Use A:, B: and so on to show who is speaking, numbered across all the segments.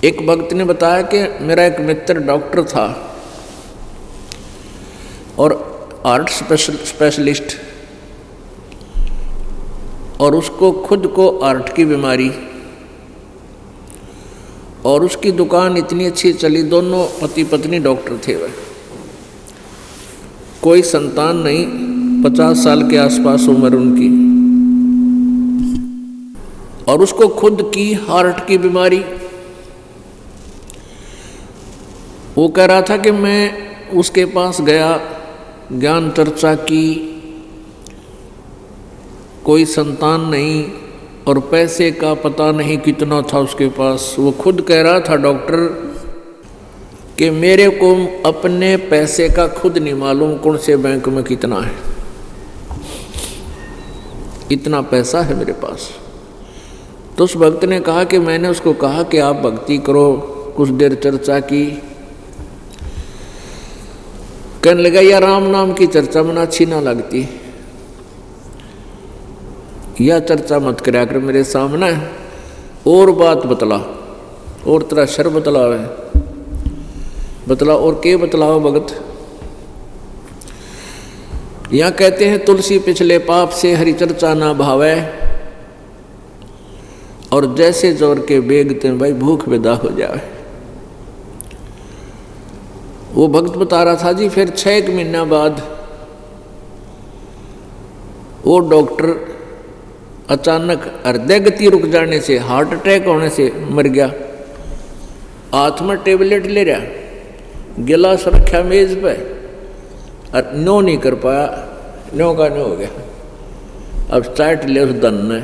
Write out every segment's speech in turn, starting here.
A: एक भक्त ने बताया कि मेरा एक मित्र डॉक्टर था और हार्ट स्पेशलिस्ट, और उसको खुद को हार्ट की बीमारी, और उसकी दुकान इतनी अच्छी चली, दोनों पति पत्नी डॉक्टर थे वह, कोई संतान नहीं, 50 साल के आसपास उम्र उनकी, और उसको खुद की हार्ट की बीमारी। वो कह रहा था कि मैं उसके पास गया, ज्ञान चर्चा की, कोई संतान नहीं और पैसे का पता नहीं कितना था उसके पास। वो खुद कह रहा था डॉक्टर कि मेरे को अपने पैसे का खुद नहीं मालूम कौन से बैंक में कितना है, इतना पैसा है मेरे पास। तो उस भक्त ने कहा कि मैंने उसको कहा कि आप भक्ति करो, कुछ देर चर्चा की। कहने लगा या राम नाम की चर्चा मना अच्छी ना लगती, यह चर्चा मत करया कर मेरे सामने, और बात बतला, और तेरा शर बतलावे, बतला। और के बतलाओ भगत? यहाँ कहते हैं तुलसी पिछले पाप से हरि चर्चा ना भावे, और जैसे जोर के बेगते भाई भूख विदा हो जाए। वो भक्त बता रहा था जी, फिर 6 महीना बाद वो डॉक्टर अचानक हृदय गति रुक जाने से, हार्ट अटैक होने से मर गया। हाथ में टेबलेट ले रहा, गिलास रखा मेज पे और नो नहीं कर पाया, नो का नो हो गया। अब चाट ले उस दन ने,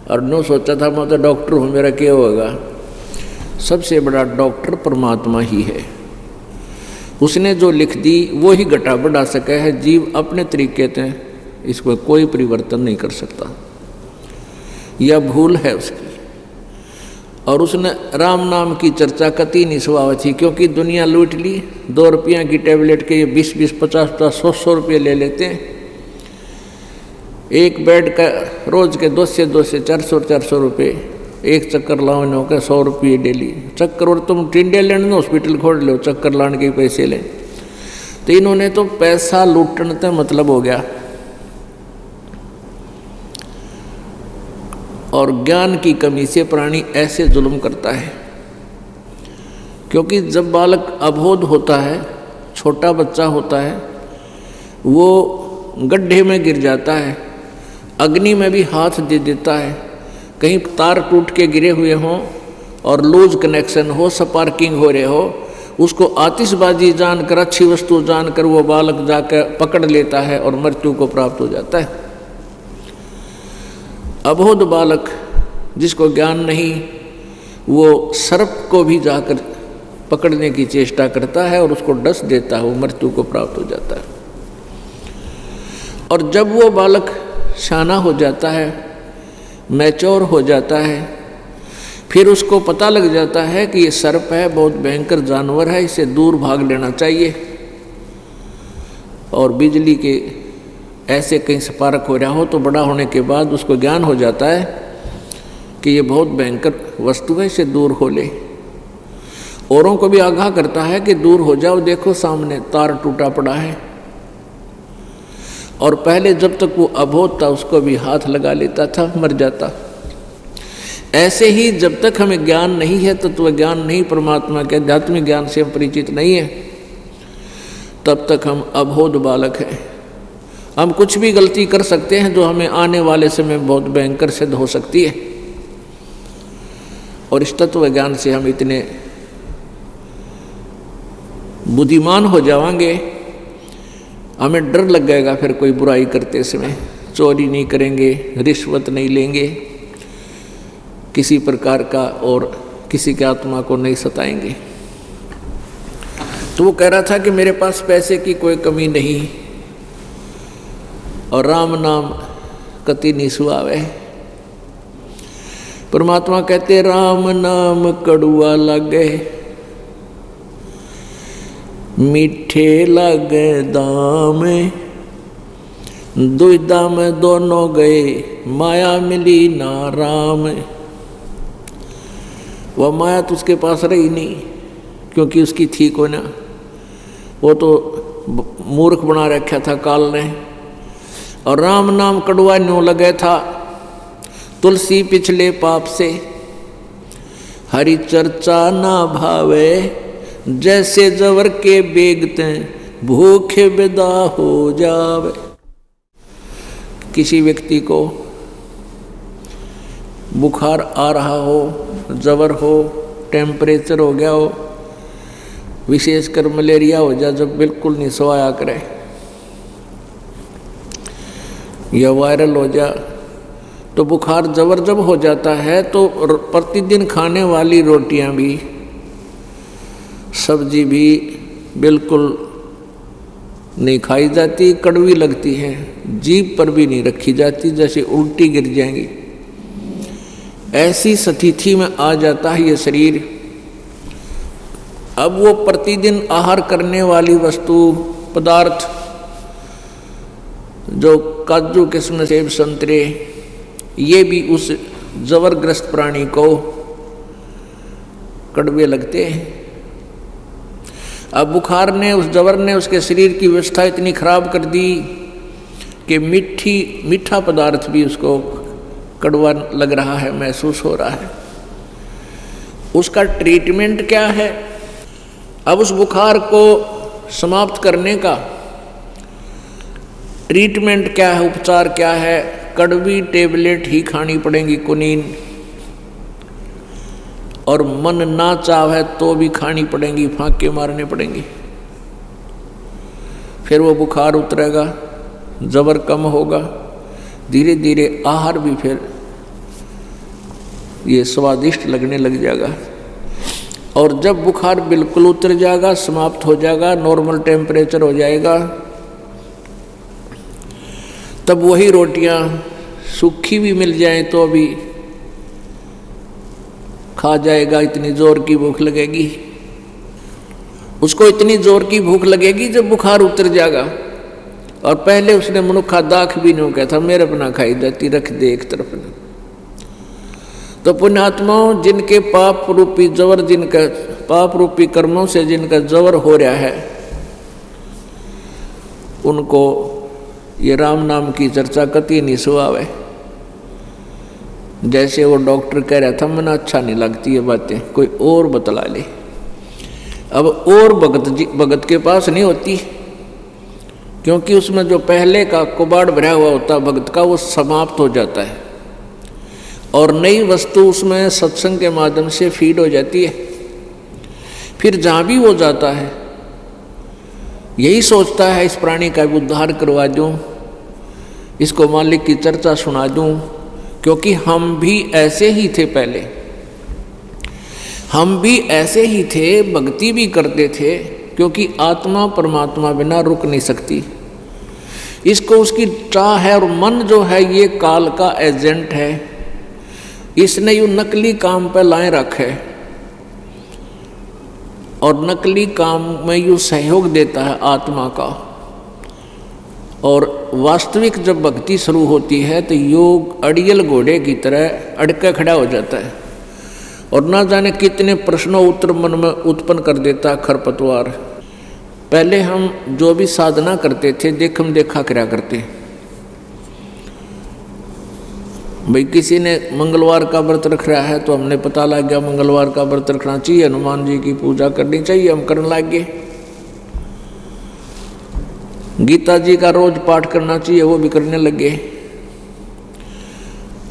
A: और नो सोचा था मैं तो डॉक्टर हूँ, मेरा क्या होगा। सबसे बड़ा डॉक्टर परमात्मा ही है, उसने जो लिख दी वो ही घटा बढ़ा सका है। जीव अपने तरीके से इसको कोई परिवर्तन नहीं कर सकता, यह भूल है उसकी। और उसने राम नाम की चर्चा कती नहीं सुहाव थी, क्योंकि दुनिया लूट ली। 2 रुपया की टेबलेट के 20-20, 50-50, 100 रुपये ले लेते हैं। एक बेड का रोज के 200 से 400 रुपये, एक चक्कर लाने हो गए 100 रुपये डेली चक्कर। और तुम टिंडे लेने हॉस्पिटल खोल लो, चक्कर लाने के पैसे लें। तो इन्होंने तो पैसा लूटने का मतलब हो गया। और ज्ञान की कमी से प्राणी ऐसे जुल्म करता है, क्योंकि जब बालक अबोध होता है, छोटा बच्चा होता है, वो गड्ढे में गिर जाता है, अग्नि में भी हाथ दे देता है। कहीं तार टूट के गिरे हुए हों और लूज कनेक्शन हो, स्पार्किंग हो रहे हो, उसको आतिशबाजी जानकर, अच्छी वस्तु जानकर वो बालक जाकर पकड़ लेता है और मृत्यु को प्राप्त हो जाता है। अबोध बालक जिसको ज्ञान नहीं, वो सर्प को भी जाकर पकड़ने की चेष्टा करता है और उसको डस देता है, वो मृत्यु को प्राप्त हो जाता है। और जब वो बालक शाना हो जाता है, मैच्योर हो जाता है, फिर उसको पता लग जाता है कि ये सर्प है, बहुत भयंकर जानवर है, इसे दूर भाग लेना चाहिए। और बिजली के ऐसे कहीं स्पार्क हो रहा हो तो बड़ा होने के बाद उसको ज्ञान हो जाता है कि ये बहुत भयंकर वस्तु है, इसे दूर हो ले। औरों को भी आगाह करता है कि दूर हो जाओ, देखो सामने तार टूटा पड़ा है। और पहले जब तक वो अबोध था उसको भी हाथ लगा लेता था, मर जाता। ऐसे ही जब तक हमें ज्ञान नहीं है, तत्व ज्ञान नहीं, परमात्मा के आध्यात्मिक ज्ञान से हम परिचित नहीं है, तब तक हम अबोध बालक हैं। हम कुछ भी गलती कर सकते हैं जो हमें आने वाले समय में बहुत भयंकर सिद्ध हो सकती है। और इस तत्व ज्ञान से हम इतने बुद्धिमान हो जाएंगे, हमें डर लग जाएगा फिर कोई बुराई करते समय। चोरी नहीं करेंगे, रिश्वत नहीं लेंगे किसी प्रकार का, और किसी की आत्मा को नहीं सताएंगे। तो वो कह रहा था कि मेरे पास पैसे की कोई कमी नहीं, और राम नाम कति नहीं सुहावे। परमात्मा कहते राम नाम कड़ुआ लागे, मीठे लागे दाम, दुविधा में दोनों गए, माया मिली ना राम। वह माया तो उसके पास रही नहीं, क्योंकि उसकी थी कोई ना, वो तो मूर्ख बना रखा था काल ने। और राम नाम कड़वा न्यों लगे था, तुलसी पिछले पाप से, हरि चर्चा ना भावे, जैसे जवर के बेगते भूखे विदा हो जावे। किसी व्यक्ति को बुखार आ रहा हो, जवर हो, टेम्परेचर हो गया हो, विशेषकर मलेरिया हो जाए, जब बिल्कुल नहीं सोया करे या वायरल हो जाए, तो बुखार जबर जब हो जाता है तो प्रतिदिन खाने वाली रोटियां भी, सब्जी भी बिल्कुल नहीं खाई जाती, कड़वी लगती है, जीभ पर भी नहीं रखी जाती, जैसे उल्टी गिर जाएंगी। ऐसी स्थिति में आ जाता है ये शरीर। अब वो प्रतिदिन आहार करने वाली वस्तु पदार्थ, जो काजू किस्म सेब संतरे, ये भी उस जबरग्रस्त प्राणी को कड़वे लगते हैं। अब बुखार ने, उस जबर ने उसके शरीर की व्यवस्था इतनी खराब कर दी कि मीठा पदार्थ भी उसको कड़वा लग रहा है, महसूस हो रहा है। उसका ट्रीटमेंट क्या है? अब उस बुखार को समाप्त करने का ट्रीटमेंट क्या है, उपचार क्या है? कड़वी टेबलेट ही खानी पड़ेंगी, कुनीन, और मन ना चाहे तो भी खानी पड़ेंगी, फांके मारने पड़ेंगी। फिर वो बुखार उतरेगा, जबर कम होगा, धीरे धीरे आहार भी फिर ये स्वादिष्ट लगने लग जाएगा। और जब बुखार बिल्कुल उतर जाएगा, समाप्त हो जाएगा, नॉर्मल टेम्परेचर हो जाएगा, तब वही रोटियां सूखी भी मिल जाए तो भी खा जाएगा। इतनी जोर की भूख लगेगी उसको, इतनी जोर की भूख लगेगी जब बुखार उतर जाएगा। और पहले उसने मनुखा दाख भी नहीं कहता, मेरे अपना खाई जाती, रख दे एक तरफ न। तो पुण्यात्माओं, जिनके पाप रूपी जवर, जिनका पाप रूपी कर्मों से जिनका जवर हो रहा है, उनको ये राम नाम की चर्चा कति नहीं सुहावे। जैसे वो डॉक्टर कह रहा था, मना अच्छा नहीं लगती ये बातें, कोई और बतला ले। अब और भगत के पास नहीं होती, क्योंकि उसमें जो पहले का कुबाड़ भरा हुआ होता भगत का, वो समाप्त हो जाता है और नई वस्तु उसमें सत्संग के माध्यम से फीड हो जाती है। फिर जहाँ भी वो जाता है यही सोचता है, इस प्राणी का उद्धार करवा दूं, इसको मालिक की चर्चा सुना दूं, क्योंकि हम भी ऐसे ही थे पहले, हम भी ऐसे ही थे, भक्ति भी करते थे, क्योंकि आत्मा परमात्मा बिना रुक नहीं सकती। इसको उसकी चाह है, और मन जो है ये काल का एजेंट है, इसने यूँ नकली काम पर लाए रखे और नकली काम में यूँ सहयोग देता है आत्मा का। और वास्तविक जब भक्ति शुरू होती है तो योग अड़ियल घोड़े की तरह अड़के खड़ा हो जाता है और ना जाने कितने प्रश्नों उत्तर मन में उत्पन्न कर देता है खरपतवार। पहले हम जो भी साधना करते थे, देखम देखा करा करते। भाई किसी ने मंगलवार का व्रत रख रहा है तो हमने पता लग गया मंगलवार का व्रत रखना चाहिए, हनुमान जी की पूजा करनी चाहिए, हम करने लग गए। गीता जी का रोज पाठ करना चाहिए, वो भी करने लगे।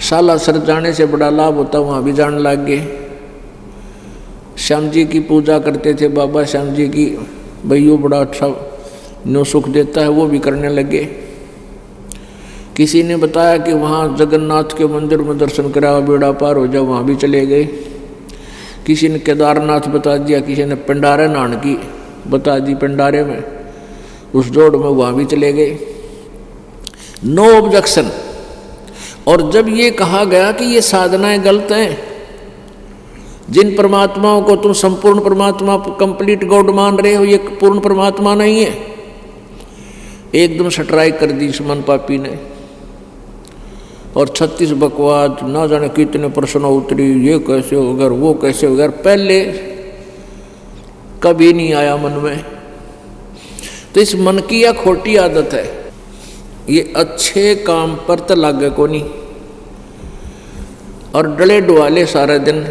A: सालासर जाने से बड़ा लाभ होता, वहाँ भी जाने लग गए। श्याम जी की पूजा करते थे, बाबा श्याम जी की, भाई वो बड़ा अच्छा नो सुख देता है, वो भी करने लगे। किसी ने बताया कि वहाँ जगन्नाथ के मंदिर में दर्शन करा, बेड़ा पार हो जाओ, वहाँ भी चले गए। किसी ने केदारनाथ बता दिया, किसी ने पिंडारे नान की बता दी, पिंडारे में उस जोड़ में वहाँ भी चले गए। No objection. और जब ये कहा गया कि ये साधनाएं गलत हैं, जिन परमात्माओं को तुम संपूर्ण परमात्मा कंप्लीट गॉड मान रहे हो, ये पूर्ण परमात्मा नहीं है, एकदम स्ट्राइक कर दी इस मन पापी ने। और 36 बकवाद, ना जाने कितने प्रश्न उतरी, ये कैसे होगा वो कैसे होगा, पहले कभी नहीं आया मन में। तो इस मन की यह खोटी आदत है, ये अच्छे काम पर तो लागे को नहीं, और डले डुआले सारे दिन